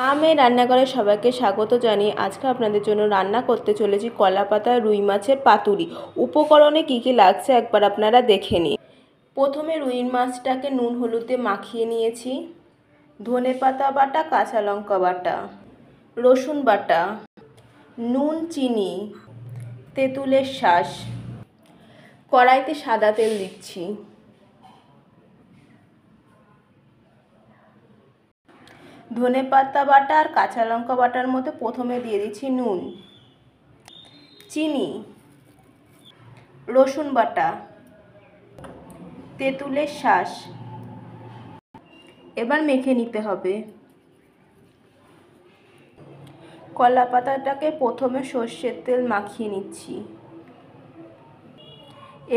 আমি রান্নাঘরে সবাইকে স্বাগত জানিয়ে আজকে আপনাদের জন্য রান্না করতে চলেছি কলাপাতা রুই মাছের পাতুরি। উপকরণে কি কি লাগছে একবার আপনারা দেখে নিন। প্রথমে রুই মাছটাকে নুন হলুদে মাখিয়ে নিয়েছি। ধনেপাতা বাটা, কাঁচা লঙ্কা বাটা, রসুন বাটা, নুন, চিনি, তেঁতুলের শাঁস। কড়াইতে সাদা তেল দিচ্ছি। ধনেপাতা বাটা আর কাঁচা লঙ্কা বাটার মধ্যে প্রথমে দিয়ে দিচ্ছি নুন, চিনি, রসুন বাটা, তেঁতুলের শাঁস। এবার মেখে নিতে হবে। কলা পাতাটাকে প্রথমে সর্ষের তেল মাখিয়ে নিচ্ছি।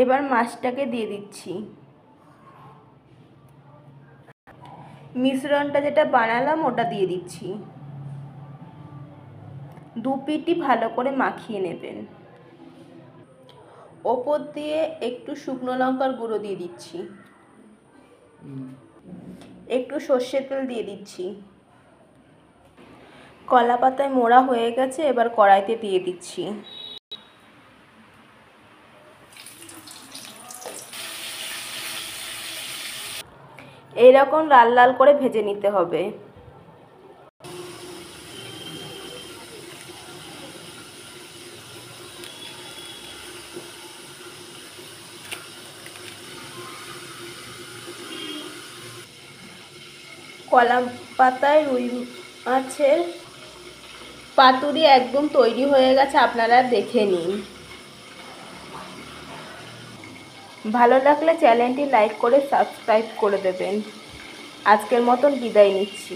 এবার মাছটাকে দিয়ে দিচ্ছি। মিশ্রণটা যেটা বানালাম ওটা দিয়ে দিচ্ছি। দু পিঠই ভালো করে মাখিয়ে নেবেন। ওপর দিয়ে একটু শুকনো লঙ্কার গুঁড়ো দিয়ে দিচ্ছি। একটু সর্ষের তেল দিয়ে দিচ্ছি। কলা পাতায় মোড়া হয়ে গেছে, এবার কড়াইতে দিয়ে দিচ্ছি। এইরকম লাল লাল করে ভেজে নিতে হবে। কলা পাতায় রুই মাছের পাতুরি একদম তৈরি হয়ে গেছে, আপনারা দেখে নিন। ভালো লাগলে চ্যানেলটি লাইক করে সাবস্ক্রাইব করে দেবেন। আজকের মতন বিদায় নিচ্ছি।